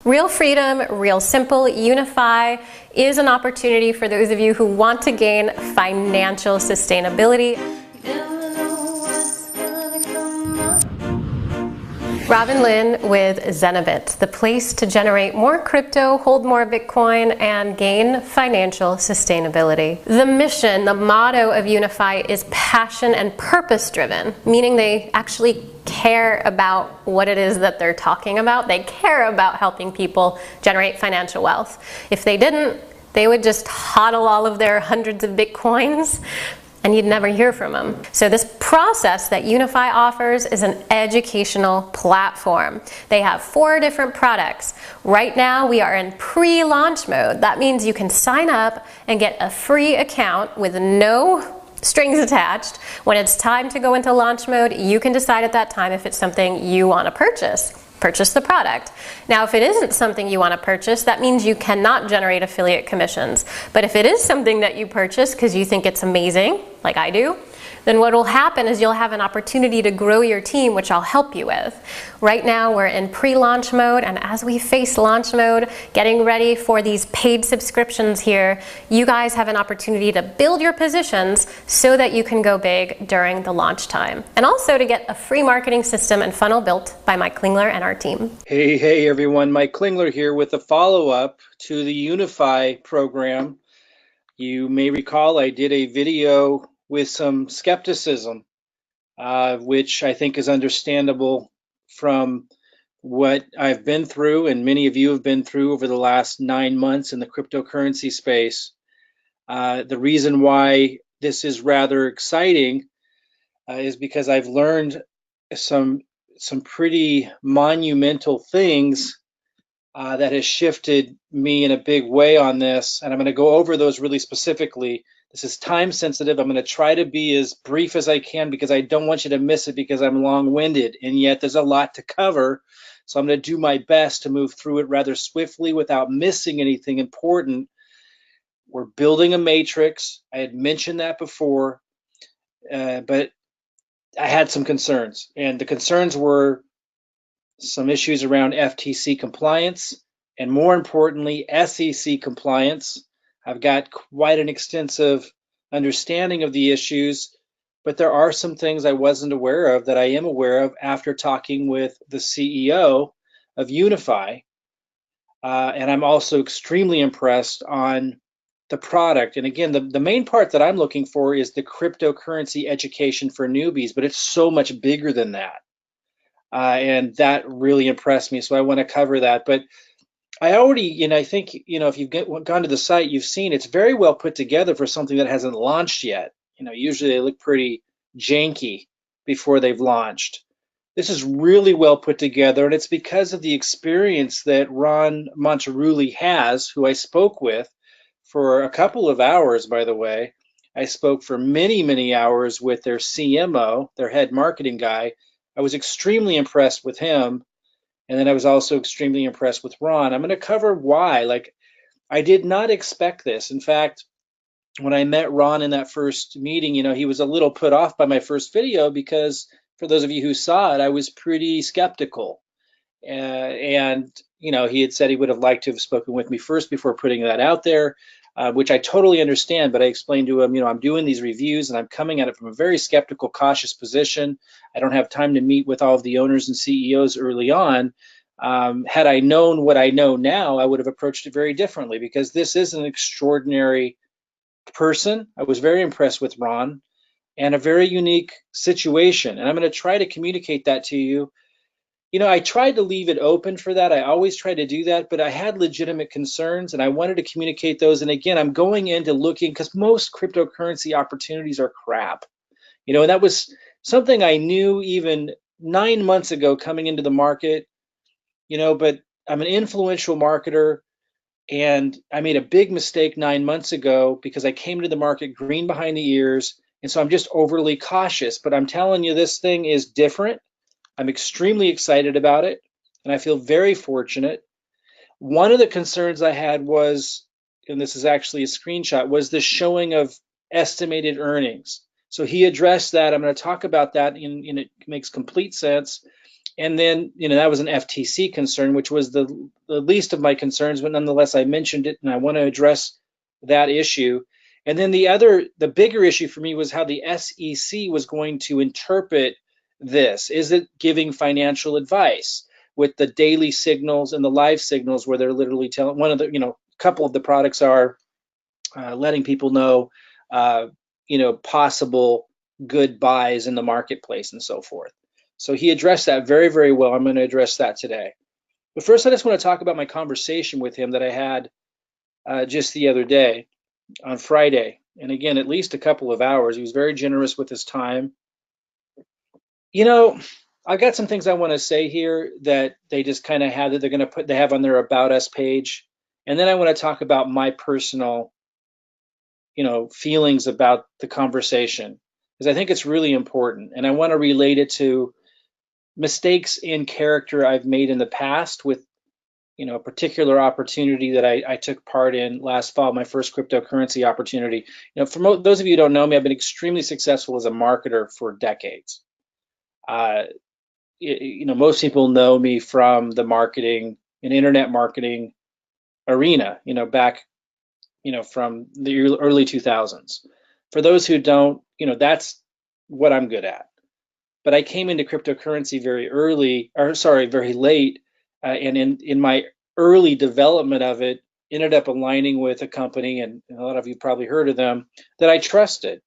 Real freedom, real simple. Unifii is an opportunity for those of you who want to gain financial sustainability. Robin Lynn with Zenabit, the place to generate more crypto, hold more Bitcoin, and gain financial sustainability. The mission, the motto of Unifii is passion and purpose driven, meaning they actually care about what it is that they're talking about. They care about helping people generate financial wealth. If they didn't, they would just hodl all of their hundreds of Bitcoins and you'd never hear from them. So this process that Unifii offers is an educational platform. They have 4 different products. Right now we are in pre-launch mode. That means you can sign up and get a free account with no strings attached. When it's time to go into launch mode, you can decide at that time if it's something you want to purchase the product. Now, if it isn't something you want to purchase, that means you cannot generate affiliate commissions. But if it is something that you purchase because you think it's amazing, like I do, then what will happen is you'll have an opportunity to grow your team, which I'll help you with. Right now, we're in pre-launch mode, and as we face launch mode, getting ready for these paid subscriptions here, you guys have an opportunity to build your positions so that you can go big during the launch time. And also to get a free marketing system and funnel built by Mike Klingler and our team. Hey everyone, Mike Klingler here with a follow-up to the Unifii program. You may recall I did a video with some skepticism, which I think is understandable from what I've been through and many of you have been through over the last 9 months in the cryptocurrency space. The reason why this is rather exciting is because I've learned some pretty monumental things that has shifted me in a big way on this, and I'm going to go over those really specifically. This is time sensitive. I'm going to try to be as brief as I can because I don't want you to miss it because I'm long-winded, and yet there's a lot to cover. So I'm going to do my best to move through it rather swiftly without missing anything important. We're building a matrix. I had mentioned that before, but I had some concerns, and the concerns were some issues around FTC compliance and, more importantly, SEC compliance. I've got quite an extensive understanding of the issues, but there are some things I wasn't aware of that I am aware of after talking with the CEO of Unifii. And I'm also extremely impressed on the product. And again, the main part that I'm looking for is the cryptocurrency education for newbies, but it's so much bigger than that. And that really impressed me. So I want to cover that. But I already, I think, if you've gone to the site, you've seen it's very well put together for something that hasn't launched yet. Usually they look pretty janky before they've launched. This is really well put together, and it's because of the experience that Ron Monterulli has, who I spoke with for a couple of hours, by the way. I spoke for many, many hours with their CMO, their head marketing guy. I was extremely impressed with him. And then I was also extremely impressed with Ron. I'm going to cover why. I did not expect this. In fact, when I met Ron in that first meeting, he was a little put off by my first video because, for those of you who saw it, I was pretty skeptical. And he had said he would have liked to have spoken with me first before putting that out there, which I totally understand. But I explained to him, I'm doing these reviews and I'm coming at it from a very skeptical, cautious position. I don't have time to meet with all of the owners and CEOs early on. Had I known what I know now, I would have approached it very differently because this is an extraordinary person. I was very impressed with Ron and a very unique situation. And I'm going to try to communicate that to you. I tried to leave it open for that. I always try to do that, but I had legitimate concerns and I wanted to communicate those. And again, I'm going into looking because most cryptocurrency opportunities are crap. And that was something I knew even 9 months ago coming into the market, but I'm an influential marketer and I made a big mistake 9 months ago because I came to the market green behind the ears. And so I'm just overly cautious, but I'm telling you, this thing is different. I'm extremely excited about it, and I feel very fortunate. One of the concerns I had was, and this is actually a screenshot, was the showing of estimated earnings. So he addressed that. I'm going to talk about that, and it makes complete sense. And then, that was an FTC concern, which was the least of my concerns, but nonetheless, I mentioned it and I want to address that issue. And then the bigger issue for me was how the SEC was going to interpret this. Is it giving financial advice with the daily signals and the live signals where they're literally telling a couple of the products are letting people know, possible good buys in the marketplace and so forth. So he addressed that very, very well. I'm going to address that today. But first, I just want to talk about my conversation with him that I had just the other day on Friday. And again, at least a couple of hours. He was very generous with his time. I've got some things I want to say here that they just kind of have that they have on their About Us page. And then I want to talk about my personal feelings about the conversation, because I think it's really important, and I want to relate it to mistakes in character I've made in the past with a particular opportunity that I took part in last fall, my first cryptocurrency opportunity. For those of you who don't know me, I've been extremely successful as a marketer for decades. Most people know me from the marketing and internet marketing arena, back from the early 2000s. For those who don't, that's what I'm good at. But I came into cryptocurrency very late, and in my early development of it, ended up aligning with a company, and a lot of you probably heard of them, that I trusted.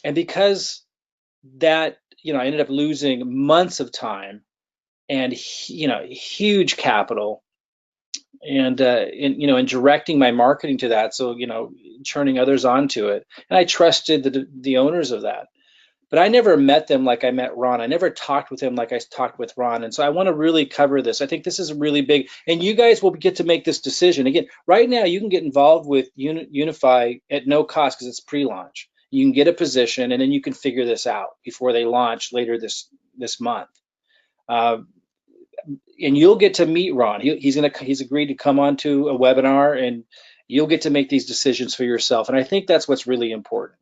And because that, I ended up losing months of time and huge capital, and in directing my marketing to that, so turning others onto it, and I trusted the owners of that. But I never met them like I met Ron. I never talked with him like I talked with Ron. And so I want to really cover this. I think this is really big, and you guys will get to make this decision. Again, right now you can get involved with Unifii at no cost because it's pre-launch. You can get a position, and then you can figure this out before they launch later this month. And you'll get to meet Ron. He's agreed to come onto a webinar, and you'll get to make these decisions for yourself. And I think that's what's really important.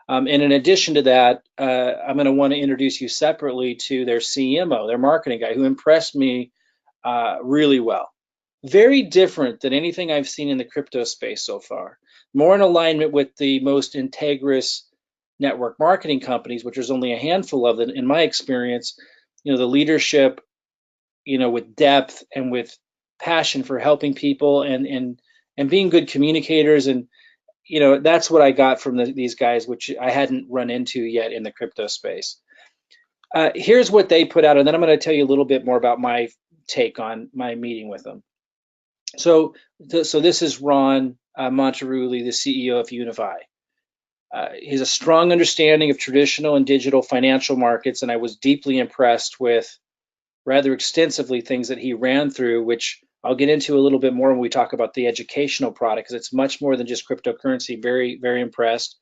And in addition to that, I'm going to want to introduce you separately to their CMO, their marketing guy, who impressed me really well. Very different than anything I've seen in the crypto space so far. More in alignment with the most integrous network marketing companies, which there's only a handful of them in my experience. The leadership, with depth and with passion for helping people and being good communicators, and that's what I got from these guys, which I hadn't run into yet in the crypto space. Here's what they put out, and then I'm going to tell you a little bit more about my take on my meeting with them. So this is Ron Monterulli, the CEO of Unifii. He has a strong understanding of traditional and digital financial markets, and I was deeply impressed with rather extensively things that he ran through, which I'll get into a little bit more when we talk about the educational product, because it's much more than just cryptocurrency. Very, very impressed.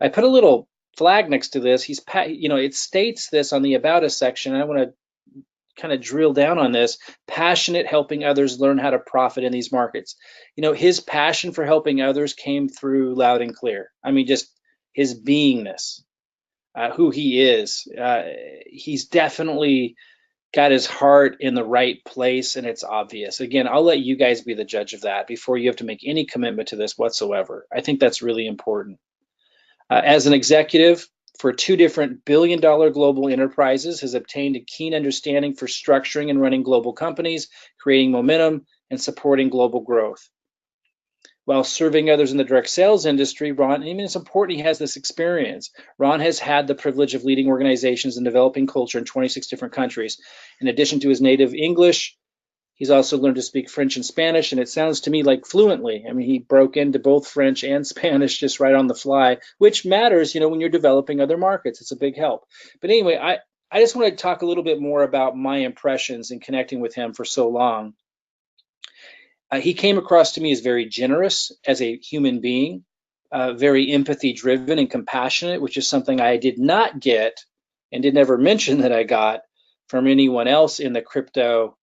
I put a little flag next to this. It states this on the About Us section, and I want to kind of drill down on this. Passionate, helping others learn how to profit in these markets. His passion for helping others came through loud and clear. I mean, just his beingness, who he is. He's definitely got his heart in the right place, and it's obvious. Again, I'll let you guys be the judge of that before you have to make any commitment to this whatsoever. I think that's really important. As an executive for 2 different billion-dollar global enterprises, has obtained a keen understanding for structuring and running global companies, creating momentum, and supporting global growth. While serving others in the direct sales industry, it's important he has this experience. Ron has had the privilege of leading organizations and developing culture in 26 different countries. In addition to his native English, he's also learned to speak French and Spanish, and it sounds to me like fluently. I mean, he broke into both French and Spanish just right on the fly, which matters, when you're developing other markets. It's a big help. But anyway, I just want to talk a little bit more about my impressions in connecting with him for so long. He came across to me as very generous as a human being, very empathy driven and compassionate, which is something I did not get and did never mention that I got from anyone else in the crypto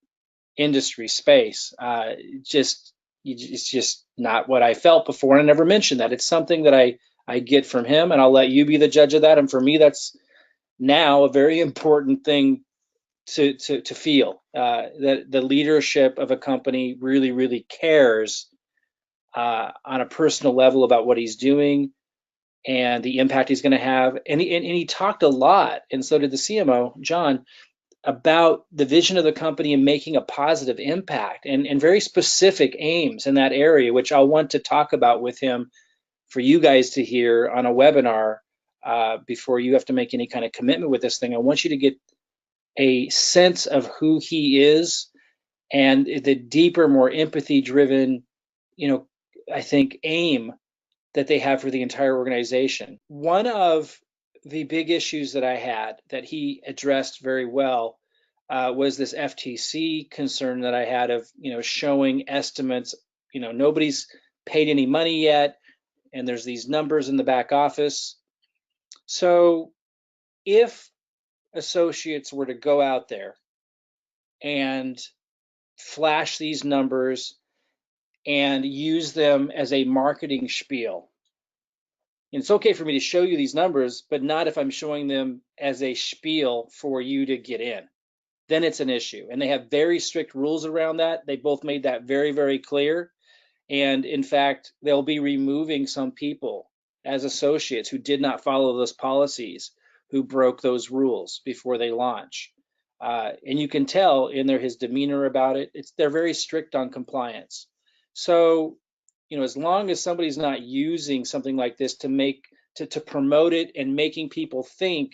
industry space. It's just not what I felt before, and I never mentioned that. It's something that I get from him, and I'll let you be the judge of that. And for me, that's now a very important thing to feel that the leadership of a company really cares on a personal level about what he's doing and the impact he's going to have. And he talked a lot, and so did the CMO, John, about the vision of the company and making a positive impact and very specific aims in that area, which I'll want to talk about with him for you guys to hear on a webinar before you have to make any kind of commitment with this thing. I want you to get a sense of who he is and the deeper, more empathy-driven, I think, aim that they have for the entire organization. One of the big issues that I had that he addressed very well was this FTC concern that I had of, showing estimates. Nobody's paid any money yet, and there's these numbers in the back office. So if associates were to go out there and flash these numbers and use them as a marketing spiel, and it's okay for me to show you these numbers, but not if I'm showing them as a spiel for you to get in. Then it's an issue. And they have very strict rules around that. They both made that very clear. And in fact, they'll be removing some people as associates who did not follow those policies, who broke those rules before they launch. And you can tell in his demeanor about it. They're very strict on compliance. So, as long as somebody's not using something like this to promote it and making people think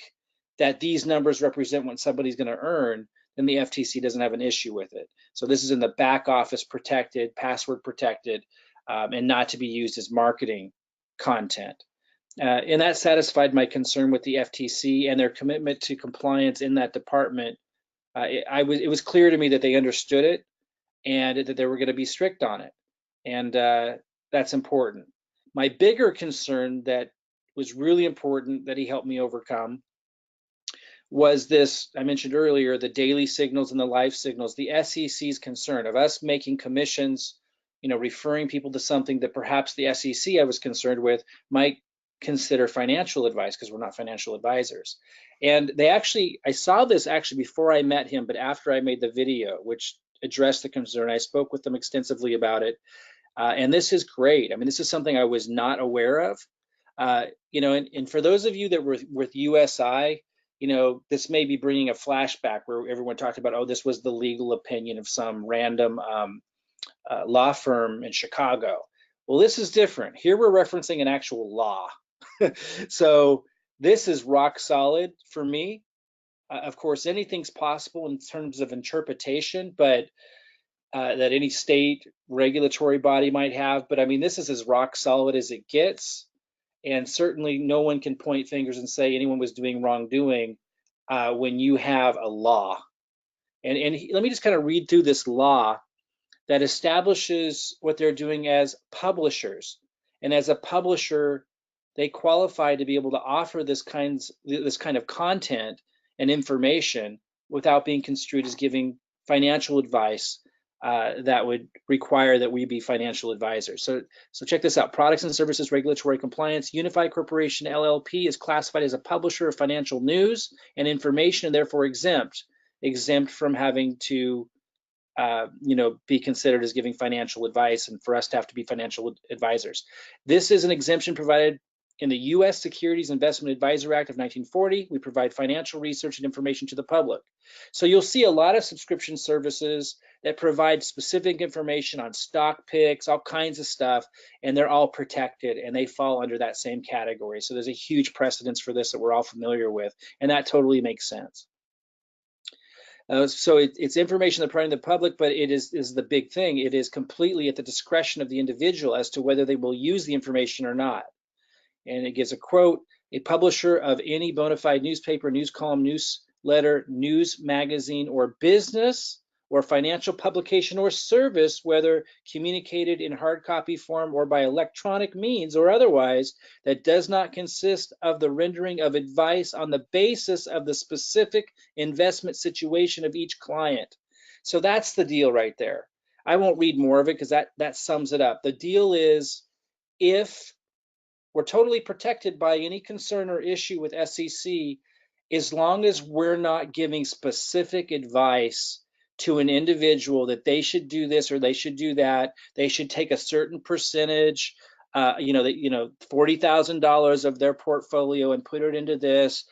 that these numbers represent what somebody's going to earn, then the FTC doesn't have an issue with it. So this is in the back office protected, password protected, and not to be used as marketing content. And that satisfied my concern with the FTC and their commitment to compliance in that department. It was clear to me that they understood it and that they were going to be strict on it. And that's important. My bigger concern that was really important that he helped me overcome was this, I mentioned earlier, the daily signals and the live signals, the SEC's concern of us making commissions, referring people to something that perhaps the SEC I was concerned with might consider financial advice because we're not financial advisors. And I saw this actually before I met him, but after I made the video, which addressed the concern. I spoke with them extensively about it. And this is great. I mean, this is something I was not aware of. And for those of you that were with USI, this may be bringing a flashback where everyone talked about, oh, this was the legal opinion of some random law firm in Chicago. Well, this is different. Here we're referencing an actual law. So this is rock solid for me. Of course, anything's possible in terms of interpretation, but that any state regulatory body might have. But I mean, this is as rock solid as it gets. And certainly no one can point fingers and say anyone was doing wrongdoing when you have a law. And let me just kind of read through this law that establishes what they're doing as publishers. And as a publisher, they qualify to be able to offer this kind of content and information without being construed as giving financial advice that would require that we be financial advisors. So check this out. Products and Services Regulatory Compliance. Unifii Corporation LLP is classified as a publisher of financial news and information and therefore exempt from having to be considered as giving financial advice and for us to have to be financial advisors. This is an exemption provided in the U.S. Securities Investment Advisor Act of 1940. We provide financial research and information to the public. So you'll see a lot of subscription services that provide specific information on stock picks, all kinds of stuff, and they're all protected and they fall under that same category. So there's a huge precedence for this that we're all familiar with, and that totally makes sense. So it's information they're providing the public, but it is the big thing. It is completely at the discretion of the individual as to whether they will use the information or not. And it gives a quote: a publisher of any bona fide newspaper, news column, newsletter, news magazine, or business or financial publication or service, whether communicated in hard copy form or by electronic means or otherwise, that does not consist of the rendering of advice on the basis of the specific investment situation of each client. So that's the deal right there. I won't read more of it because that sums it up. The deal is, if we're totally protected by any concern or issue with SEC as long as we're not giving specific advice to an individual that they should do this or they should do that, they should take a certain percentage, $40,000 of their portfolio and put it into this.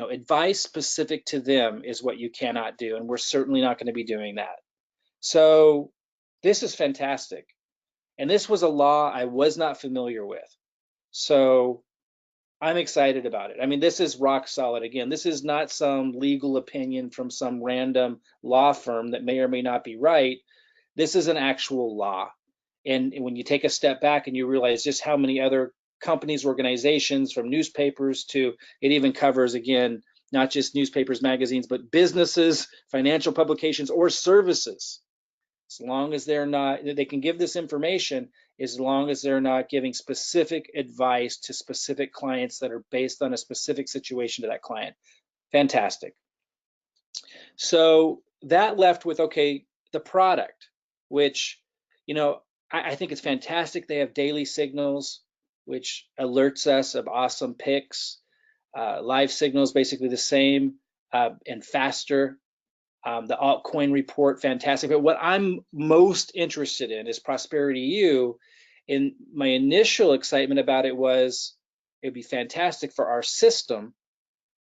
Advice specific to them is what you cannot do, and we're certainly not going to be doing that. So this is fantastic. And this was a law I was not familiar with. So I'm excited about it. I mean, this is rock solid. Again, this is not some legal opinion from some random law firm that may or may not be right. This is an actual law. And when you take a step back and you realize just how many other companies, organizations, from newspapers to, it even covers, again, not just newspapers, magazines, but businesses, financial publications, or services. As long as they can give this information, as long as they're not giving specific advice to specific clients that are based on a specific situation to that client. Fantastic. So that left with, okay, the product, which, I think it's fantastic. They have daily signals, which alerts us of awesome picks. Live signals, basically the same and faster. The altcoin report, fantastic. But what I'm most interested in is Prosperity U. And my initial excitement about it was it'd be fantastic for our system.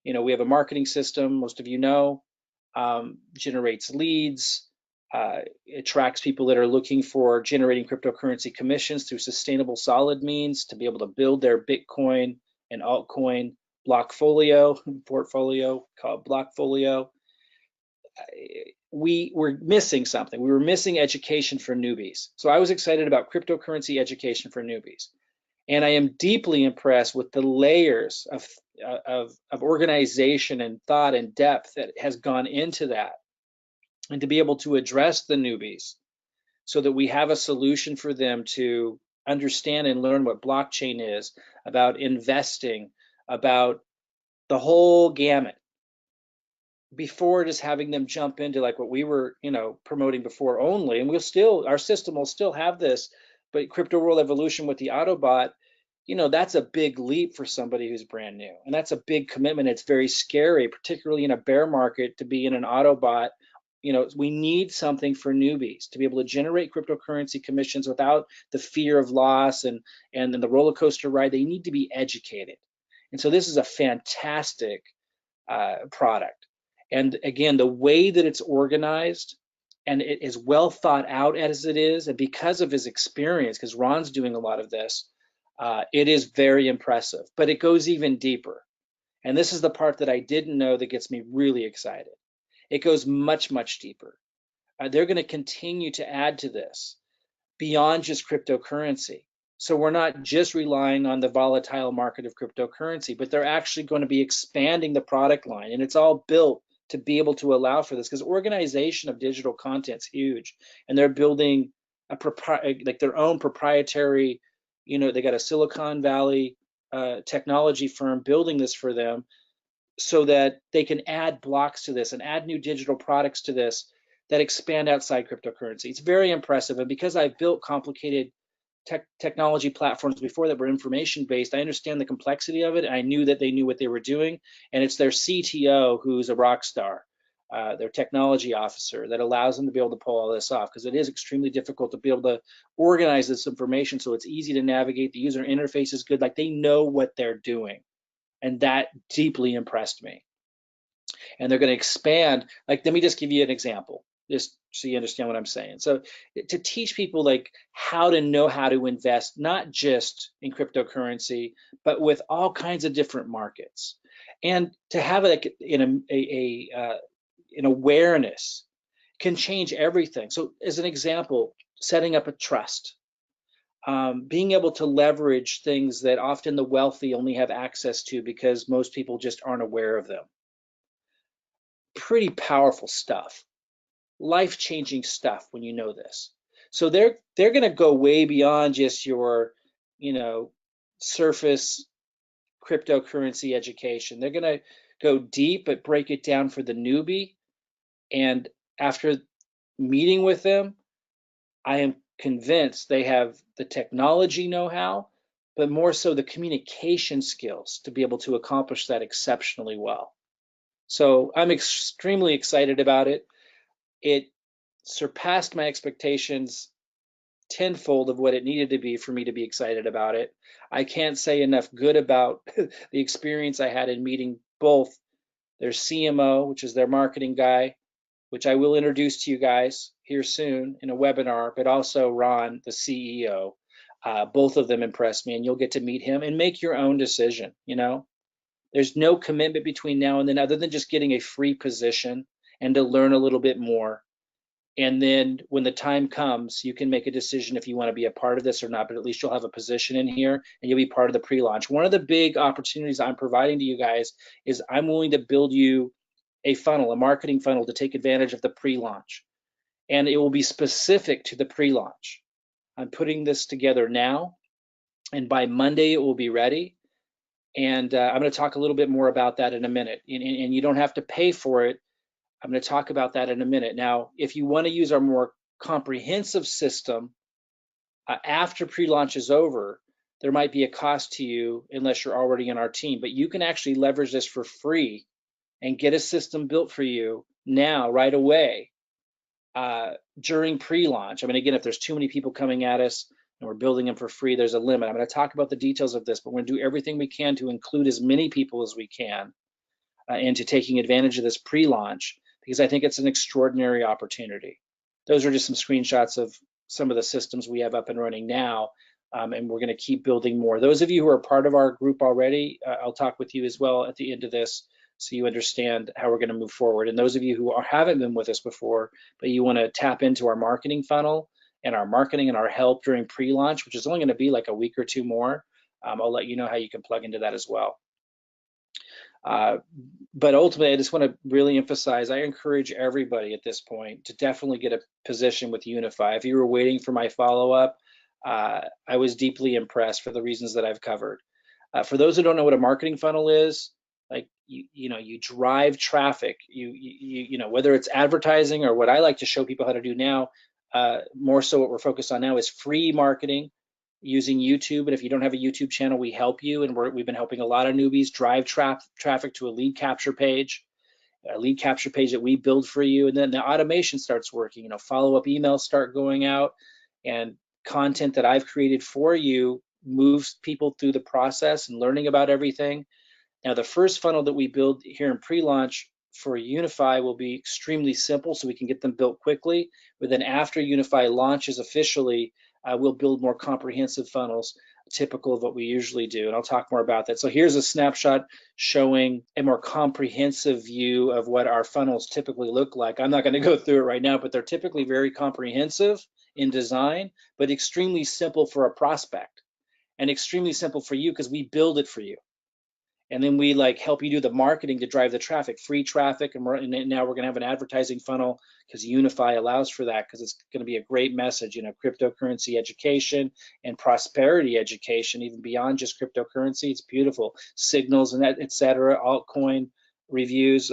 We have a marketing system, most of you know, generates leads, attracts people that are looking for generating cryptocurrency commissions through sustainable solid means to be able to build their Bitcoin and altcoin portfolio called Blockfolio. We were missing something. We were missing education for newbies. So I was excited about cryptocurrency education for newbies. And I am deeply impressed with the layers of organization and thought and depth that has gone into that. And to be able to address the newbies so that we have a solution for them to understand and learn what blockchain is, about investing, about the whole gamut, before just having them jump into like what we were, promoting before only. And our system will still have this, but Crypto World Evolution with the Autobot, that's a big leap for somebody who's brand new. And that's a big commitment. It's very scary, particularly in a bear market, to be in an Autobot. We need something for newbies to be able to generate cryptocurrency commissions without the fear of loss and then the roller coaster ride. They need to be educated. And so this is a fantastic product. And again, the way that it's organized and it is well thought out as it is, and because of his experience, because Ron's doing a lot of this, it is very impressive, but it goes even deeper. And this is the part that I didn't know that gets me really excited. It goes much, much deeper. They're going to continue to add to this beyond just cryptocurrency. So we're not just relying on the volatile market of cryptocurrency, but they're actually going to be expanding the product line. And it's all built to be able to allow for this, because organization of digital content is huge. And they're building their own proprietary, they got a Silicon Valley technology firm building this for them so that they can add blocks to this and add new digital products to this that expand outside cryptocurrency. It's very impressive. And because I've built complicated technology platforms before that were information based, I understand the complexity of it. And I knew that they knew what they were doing. And it's their CTO who's a rock star, their technology officer, that allows them to be able to pull all this off, because it is extremely difficult to be able to organize this information so it's easy to navigate. The user interface is good. Like, they know what they're doing. And that deeply impressed me. And they're going to expand. Like, let me just give you an example, just so you understand what I'm saying. So to teach people like how to know how to invest, not just in cryptocurrency, but with all kinds of different markets, and to have like an awareness can change everything. So as an example, setting up a trust, being able to leverage things that often the wealthy only have access to because most people just aren't aware of them. Pretty powerful stuff, life-changing stuff when you know this. So they're going to go way beyond just your, surface cryptocurrency education. They're going to go deep, but break it down for the newbie. And after meeting with them, I am convinced they have the technology know-how, but more so the communication skills to be able to accomplish that exceptionally well. So I'm extremely excited about it. It surpassed my expectations tenfold of what it needed to be for me to be excited about it. I can't say enough good about the experience I had in meeting both their CMO, which is their marketing guy, which I will introduce to you guys here soon in a webinar, but also Ron, the CEO. Both of them impressed me, and you'll get to meet him and make your own decision. There's no commitment between now and then other than just getting a free position and to learn a little bit more. And then when the time comes, you can make a decision if you want to be a part of this or not, but at least you'll have a position in here and you'll be part of the pre-launch. One of the big opportunities I'm providing to you guys is I'm willing to build you a funnel, a marketing funnel to take advantage of the pre-launch. And it will be specific to the pre-launch. I'm putting this together now, and by Monday it will be ready. And I'm going to talk a little bit more about that in a minute. And you don't have to pay for it. I'm going to talk about that in a minute. Now, if you want to use our more comprehensive system after pre-launch is over, there might be a cost to you unless you're already in our team. But you can actually leverage this for free and get a system built for you now, right away, during pre-launch. I mean, again, if there's too many people coming at us and we're building them for free, there's a limit. I'm going to talk about the details of this, but we're going to do everything we can to include as many people as we can into taking advantage of this pre-launch, because I think it's an extraordinary opportunity. Those are just some screenshots of some of the systems we have up and running now, and we're going to keep building more. Those of you who are part of our group already, I'll talk with you as well at the end of this so you understand how we're going to move forward. And those of you who haven't been with us before, but you want to tap into our marketing funnel and our marketing and our help during pre-launch, which is only going to be like a week or two more, I'll let you know how you can plug into that as well. But ultimately, I just want to really emphasize, I encourage everybody at this point to definitely get a position with Unifii. If you were waiting for my follow-up, I was deeply impressed for the reasons that I've covered. For those who don't know what a marketing funnel is, like you drive traffic, whether it's advertising or what I like to show people how to do now, more so what we're focused on now is free marketing using YouTube. And if you don't have a YouTube channel, we help you. And we've been helping a lot of newbies drive traffic to a lead capture page that we build for you. And then the automation starts working, follow-up emails start going out, and content that I've created for you moves people through the process and learning about everything. Now, the first funnel that we build here in pre-launch for Unifii will be extremely simple, so we can get them built quickly. But then after Unifii launches officially, we'll build more comprehensive funnels, typical of what we usually do. And I'll talk more about that. So here's a snapshot showing a more comprehensive view of what our funnels typically look like. I'm not going to go through it right now, but they're typically very comprehensive in design, but extremely simple for a prospect and extremely simple for you because we build it for you. And then we help you do the marketing to drive the traffic, free traffic. And now we're going to have an advertising funnel because Unifii allows for that, because it's going to be a great message, cryptocurrency education and prosperity education, even beyond just cryptocurrency. It's beautiful. Signals and that, et cetera, altcoin reviews.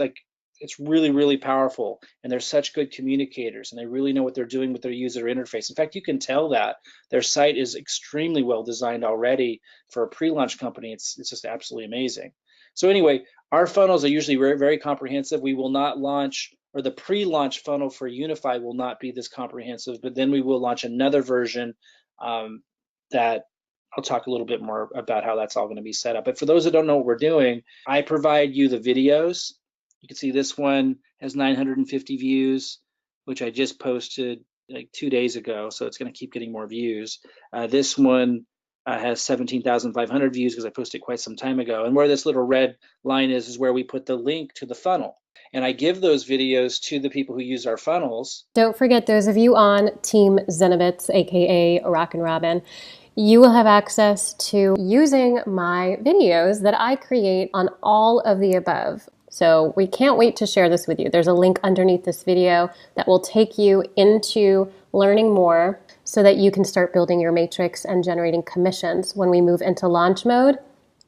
It's really, really powerful. And they're such good communicators, and they really know what they're doing with their user interface. In fact, you can tell that their site is extremely well designed already for a pre-launch company. It's just absolutely amazing. So anyway, our funnels are usually very, very comprehensive. We will not launch, or the pre-launch funnel for Unifii will not be this comprehensive, but then we will launch another version that I'll talk a little bit more about how that's all going to be set up. But for those that don't know what we're doing, I provide you the videos. You can see this one has 950 views, which I just posted like 2 days ago, so it's going to keep getting more views. This one has 17,500 views because I posted quite some time ago. And where this little red line is where we put the link to the funnel. And I give those videos to the people who use our funnels. Don't forget, those of you on Team Zenobits, aka Rockin' Robin, you will have access to using my videos that I create on all of the above. So we can't wait to share this with you. There's a link underneath this video that will take you into learning more so that you can start building your matrix and generating commissions. When we move into launch mode,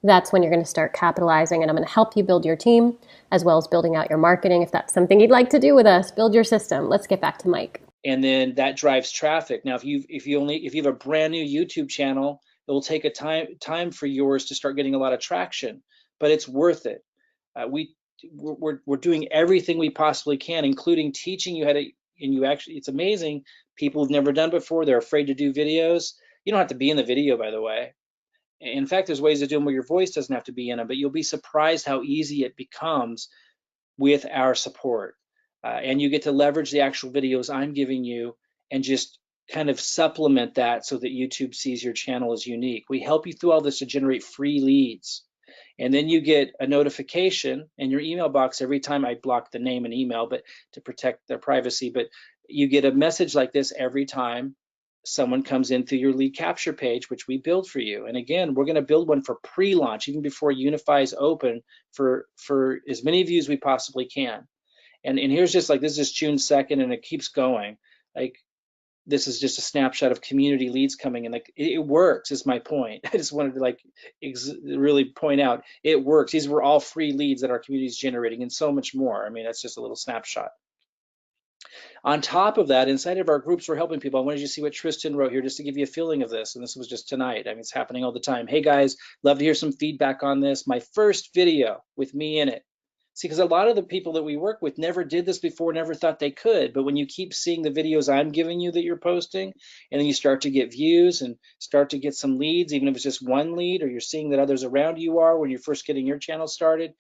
that's when you're going to start capitalizing, and I'm going to help you build your team as well as building out your marketing. If that's something you'd like to do with us, build your system. Let's get back to Mike. And then that drives traffic. Now, if you have a brand new YouTube channel, it will take a time for yours to start getting a lot of traction, but it's worth it. we're doing everything we possibly can, including teaching you how to, and you actually, it's amazing, people who've never done before, they're afraid to do videos. You don't have to be in the video, by the way. In fact, there's ways to do them where your voice doesn't have to be in them, but you'll be surprised how easy it becomes with our support. And you get to leverage the actual videos I'm giving you and just kind of supplement that so that YouTube sees your channel as unique. We help you through all this to generate free leads. And then you get a notification in your email box every time. I block the name and email, but to protect their privacy, but you get a message like this every time someone comes in through your lead capture page, which we build for you. And again, we're going to build one for pre-launch, even before Unifii is open, for as many of you as we possibly can. And here's just like, this is June 2nd, and it keeps going. Like, this is just a snapshot of community leads coming in. Like, it works, is my point. I just wanted to like really point out it works. These were all free leads that our community is generating, and so much more. I mean, that's just a little snapshot. On top of that, inside of our groups, we're helping people. I wanted you to see what Tristan wrote here just to give you a feeling of this. And this was just tonight. I mean, it's happening all the time. Hey guys, love to hear some feedback on this. My first video with me in it. See, because a lot of the people that we work with never did this before, never thought they could. But when you keep seeing the videos I'm giving you that you're posting, and then you start to get views and start to get some leads, even if it's just one lead, or you're seeing that others around you are when you're first getting your channel started,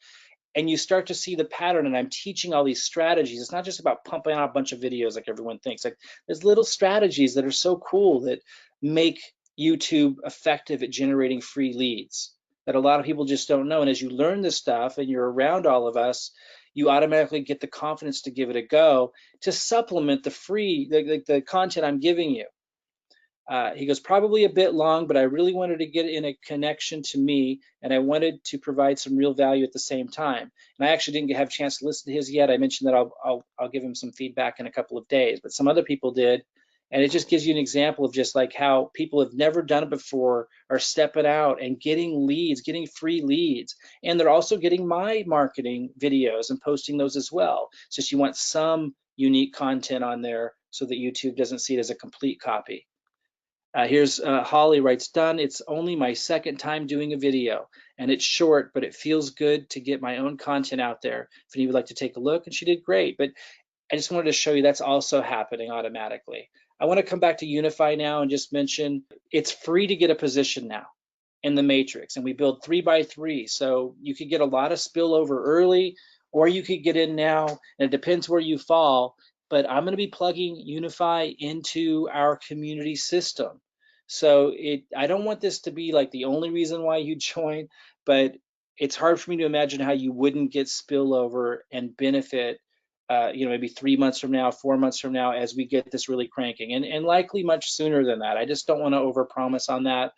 and you start to see the pattern, and I'm teaching all these strategies. It's not just about pumping out a bunch of videos like everyone thinks. Like, there's little strategies that are so cool that make YouTube effective at generating free leads that a lot of people just don't know. And as you learn this stuff and you're around all of us, you automatically get the confidence to give it a go, to supplement the free, the content I'm giving you. He goes, probably a bit long, but I really wanted to get in a connection to me, and I wanted to provide some real value at the same time. And I actually didn't have a chance to listen to his yet. I mentioned that I'll give him some feedback in a couple of days, but some other people did. And it just gives you an example of just like how people have never done it before are stepping out and getting leads, getting free leads. And they're also getting my marketing videos and posting those as well. It's just you want some unique content on there so that YouTube doesn't see it as a complete copy. Here's Holly writes, done. It's only my second time doing a video, and it's short, but it feels good to get my own content out there. If any would like to take a look, and she did great. But I just wanted to show you that's also happening automatically. I want to come back to Unifii now and just mention it's free to get a position now in the matrix, and we build 3x3, so you could get a lot of spillover early, or you could get in now, and it depends where you fall. But I'm going to be plugging Unifii into our community system. So I don't want this to be like the only reason why you join, but it's hard for me to imagine how you wouldn't get spillover and benefit, maybe 3 months from now, 4 months from now, as we get this really cranking, and likely much sooner than that. I just don't want to overpromise on that,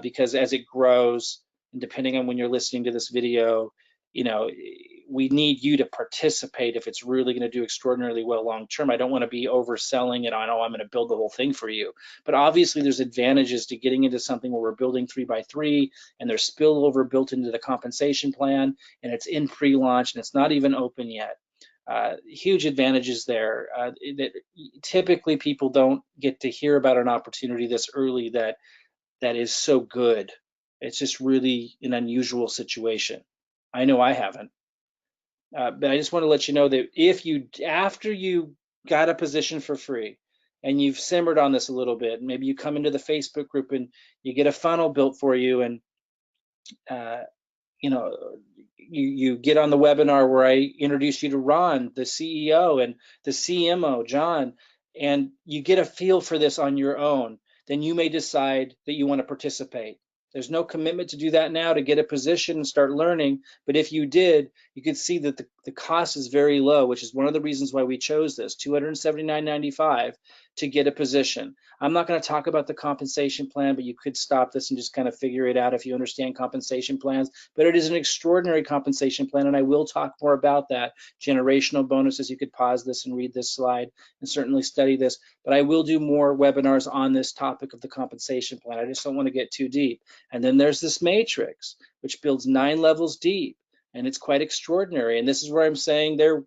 because as it grows, and depending on when you're listening to this video, we need you to participate if it's really going to do extraordinarily well long term. I don't want to be overselling it on, oh, I'm going to build the whole thing for you. But obviously there's advantages to getting into something where we're building 3x3, and there's spillover built into the compensation plan, and it's in pre-launch, and it's not even open yet. Huge advantages there that typically people don't get to hear about an opportunity this early that is so good. It's just really an unusual situation. I know I haven't. But I just want to let you know that if after you got a position for free and you've simmered on this a little bit, maybe you come into the Facebook group and you get a funnel built for you, and you get on the webinar where I introduce you to Ron, the CEO, and the CMO, John, and you get a feel for this on your own, then you may decide that you want to participate. There's no commitment to do that now to get a position and start learning, but if you did, you could see that the cost is very low, which is one of the reasons why we chose this, $279.95 to get a position. I'm not going to talk about the compensation plan, but you could stop this and just kind of figure it out if you understand compensation plans. But it is an extraordinary compensation plan, and I will talk more about that. Generational bonuses, you could pause this and read this slide and certainly study this, but I will do more webinars on this topic of the compensation plan. I just don't want to get too deep. And then there's this matrix, which builds 9 levels deep, and it's quite extraordinary. And this is where I'm saying there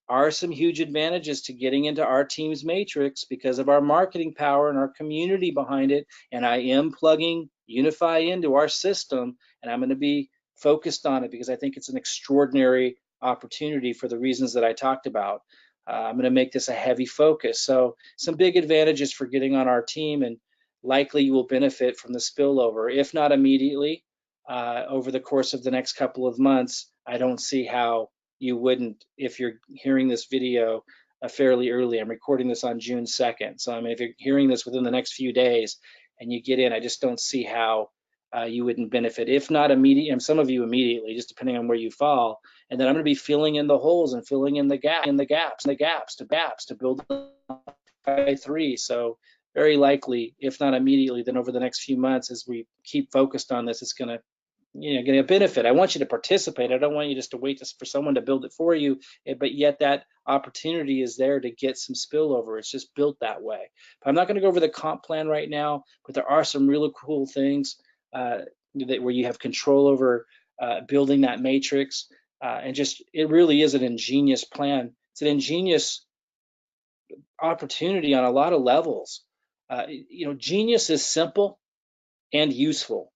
are some huge advantages to getting into our team's matrix because of our marketing power and our community behind it. And I am plugging Unifii into our system, and I'm going to be focused on it because I think it's an extraordinary opportunity for the reasons that I talked about. I'm going to make this a heavy focus. So some big advantages for getting on our team, and likely you will benefit from the spillover, if not immediately, over the course of the next couple of months. I don't see how you wouldn't if you're hearing this video fairly early. I'm recording this on June 2nd. So I mean, if you're hearing this within the next few days and you get in, I just don't see how you wouldn't benefit, if not immediately, and some of you immediately, just depending on where you fall. And then I'm going to be filling in the holes and filling in the gaps to build by 3. So very likely, if not immediately, then over the next few months, as we keep focused on this, it's going to get a benefit. I want you to participate. I don't want you just to wait for someone to build it for you, but yet that opportunity is there to get some spillover. It's just built that way. But I'm not going to go over the comp plan right now, but there are some really cool things where you have control over building that matrix. And just, it really is an ingenious plan. It's an ingenious opportunity on a lot of levels. Genius is simple and useful.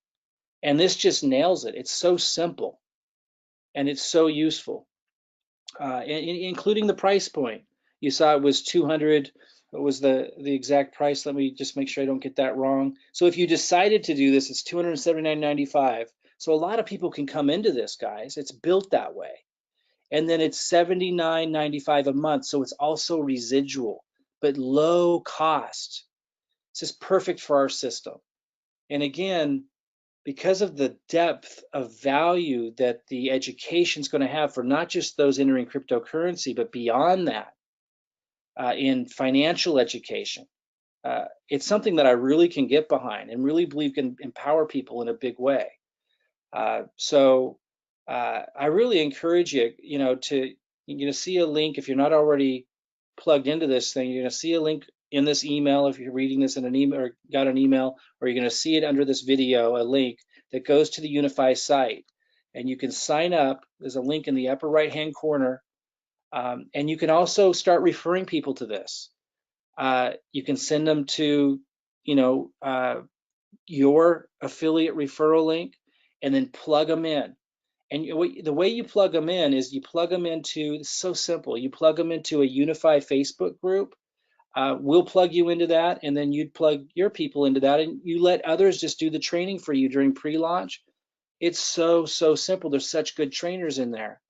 And this just nails it. It's so simple and it's so useful, including the price point. You saw it was 200. What was the exact price? Let me just make sure I don't get that wrong. So if you decided to do this, it's $279.95. So a lot of people can come into this, guys. It's built that way. And then it's $79.95 a month. So it's also residual, but low cost. This is perfect for our system. And again, because of the depth of value that the education is going to have for not just those entering cryptocurrency, but beyond that, in financial education, it's something that I really can get behind and really believe can empower people in a big way. So I really encourage you, you're going to see a link if you're not already plugged into this thing. You're going to see a link in this email if you're reading this in an email or got an email, or you're going to see it under this video, a link that goes to the Unifii site, and you can sign up. There's a link in the upper right hand corner, and you can also start referring people to this. You can send them to your affiliate referral link and then plug them in. And the way you plug them in is you plug them into, it's so simple, you plug them into a Unifii Facebook group. We'll plug you into that, and then you'd plug your people into that, and you let others just do the training for you during pre-launch. It's so simple. There's such good trainers in there.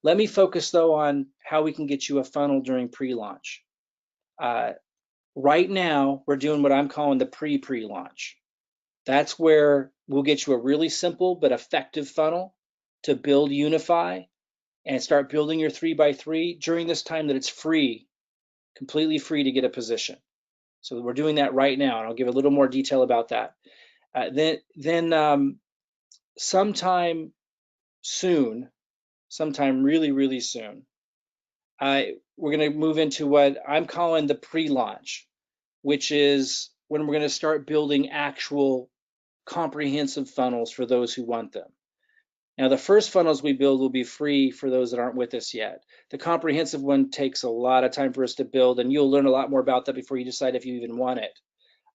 Let me focus though on how we can get you a funnel during pre-launch. Right now, we're doing what I'm calling the pre-launch. That's where we'll get you a really simple but effective funnel to build Unifii and start building your 3x3 during this time that it's free, completely free to get a position. So we're doing that right now, and I'll give a little more detail about that. Then sometime soon, sometime really soon, we're going to move into what I'm calling the pre-launch, which is when we're going to start building actual comprehensive funnels for those who want them. Now, the first funnels we build will be free for those that aren't with us yet. The comprehensive one takes a lot of time for us to build, and you'll learn a lot more about that before you decide if you even want it.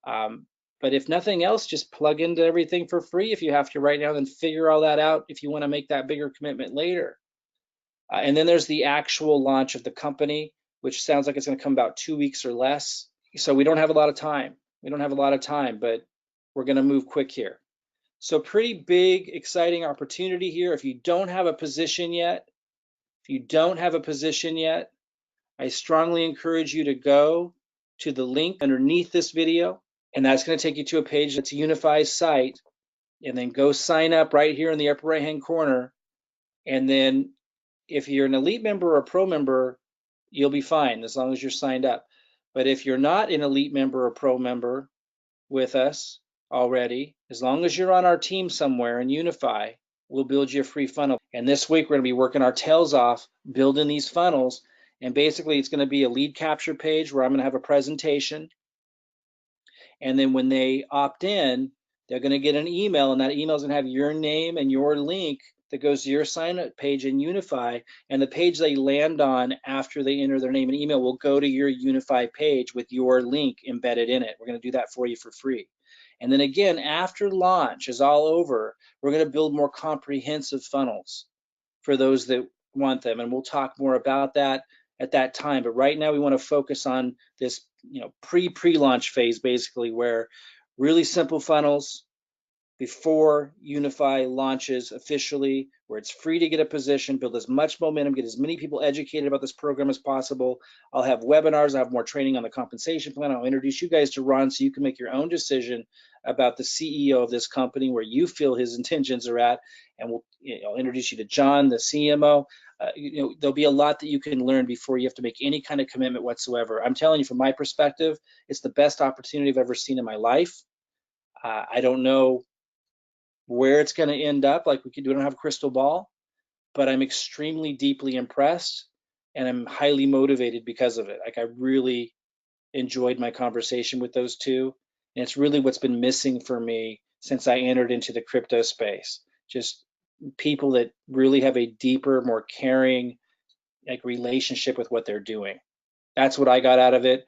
But if nothing else, just plug into everything for free if you have to right now, then figure all that out if you want to make that bigger commitment later. And then there's the actual launch of the company, which sounds like it's going to come about 2 weeks or less. So we don't have a lot of time. But we're going to move quick here. So pretty big, exciting opportunity here. If you don't have a position yet, I strongly encourage you to go to the link underneath this video, and that's going to take you to a page that's Unifii's site, and then go sign up right here in the upper right hand corner. And then if you're an elite member or a pro member, you'll be fine as long as you're signed up. But if you're not an elite member or pro member with us already, as long as you're on our team somewhere in Unifii, we'll build you a free funnel. And this week we're going to be working our tails off building these funnels. And basically it's going to be a lead capture page where I'm going to have a presentation. And then when they opt in, they're going to get an email, and that email is going to have your name and your link that goes to your sign up page in Unifii. And the page they land on after they enter their name and email will go to your Unifii page with your link embedded in it. We're going to do that for you for free. And then again, after launch is all over, we're going to build more comprehensive funnels for those that want them. And we'll talk more about that at that time. But right now we want to focus on this, pre-launch phase, basically, where really simple funnels before Unifii launches officially, where it's free to get a position, build as much momentum, get as many people educated about this program as possible. I'll have webinars, I'll have more training on the compensation plan. I'll introduce you guys to Ron so you can make your own decision about the CEO of this company, where you feel his intentions are at. And I'll introduce you to John, the CMO. There'll be a lot that you can learn before you have to make any kind of commitment whatsoever. I'm telling you, from my perspective, it's the best opportunity I've ever seen in my life. I don't know where it's going to end up. Like, we don't have a crystal ball, but I'm extremely deeply impressed and I'm highly motivated because of it. Like, I really enjoyed my conversation with those two. And it's really what's been missing for me since I entered into the crypto space. Just people that really have a deeper, more caring, relationship with what they're doing. That's what I got out of it.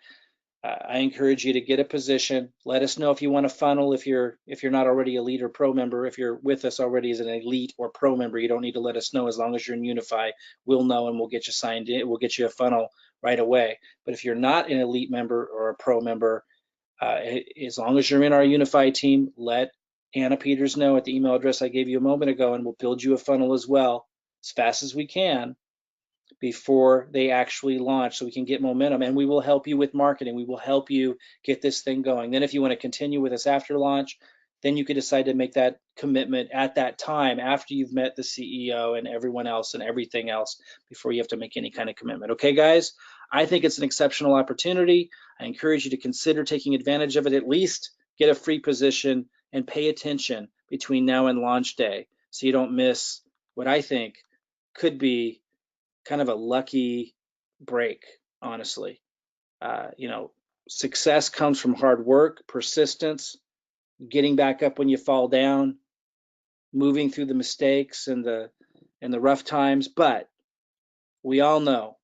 I encourage you to get a position. Let us know if you want to funnel. If you're not already a elite or pro member, if you're with us already as an elite or pro member, you don't need to let us know. As long as you're in Unifii, we'll know and we'll get you signed in. We'll get you a funnel right away. But if you're not an elite member or a pro member, as long as you're in our Unifii team, let Anna Peters know at the email address I gave you a moment ago, and we'll build you a funnel as well as fast as we can before they actually launch, so we can get momentum. And we will help you with marketing. We will help you get this thing going. Then if you want to continue with us after launch, then you could decide to make that commitment at that time after you've met the CEO and everyone else and everything else, before you have to make any kind of commitment. Okay, guys, I think it's an exceptional opportunity. I encourage you to consider taking advantage of it. At least get a free position and pay attention between now and launch day, so you don't miss what I think could be kind of a lucky break, honestly. Success comes from hard work, persistence, getting back up when you fall down, moving through the mistakes and the rough times. But we all know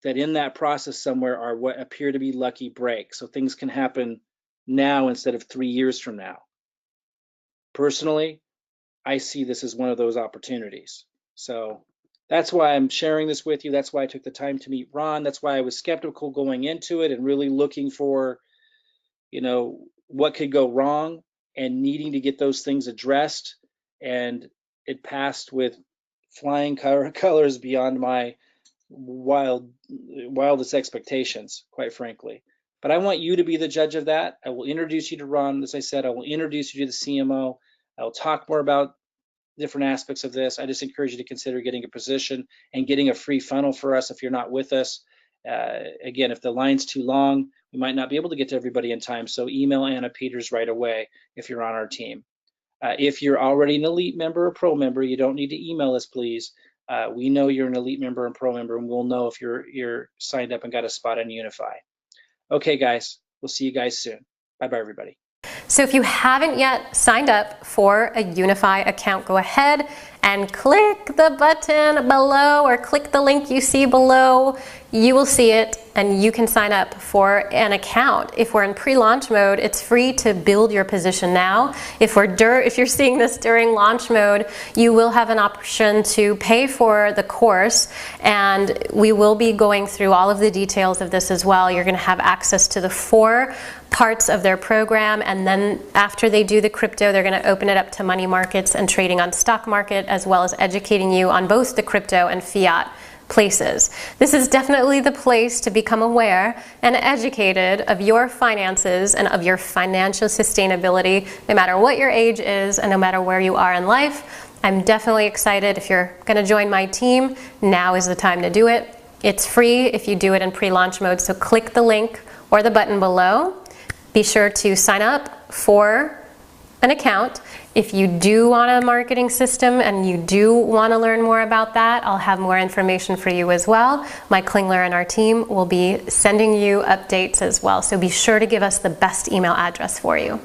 that in that process somewhere are what appear to be lucky breaks. So things can happen now instead of 3 years from now. Personally, I see this as one of those opportunities. So that's why I'm sharing this with you. That's why I took the time to meet Ron. That's why I was skeptical going into it and really looking for, what could go wrong and needing to get those things addressed. And it passed with flying colors beyond my wildest expectations, quite frankly. But I want you to be the judge of that. I will introduce you to Ron. As I said, I will introduce you to the CMO. I will talk more about different aspects of this. I just encourage you to consider getting a position and getting a free funnel for us if you're not with us. Again, if the line's too long, we might not be able to get to everybody in time. So email Anna Peters right away if you're on our team. If you're already an elite member or pro member, you don't need to email us, please. We know you're an elite member and pro member, and we'll know if you're signed up and got a spot on Unifii. Okay, guys, we'll see you guys soon. Bye-bye, everybody. So if you haven't yet signed up for a Unifii account, go ahead and click the button below, or click the link you see below. You will see it and you can sign up for an account. If we're in pre-launch mode, it's free to build your position now. If you're seeing this during launch mode, you will have an option to pay for the course, and we will be going through all of the details of this as well. You're going to have access to the 4 parts of their program, and then after they do the crypto, they're going to open it up to money markets and trading on stock market, as well as educating you on both the crypto and fiat places. This is definitely the place to become aware and educated of your finances and of your financial sustainability, no matter what your age is and no matter where you are in life. I'm definitely excited. If you're going to join my team, now is the time to do it. It's free if you do it in pre-launch mode, so click the link or the button below. Be sure to sign up for an account. If you do want a marketing system and you do want to learn more about that, I'll have more information for you as well. Mike Klingler and our team will be sending you updates as well. So be sure to give us the best email address for you.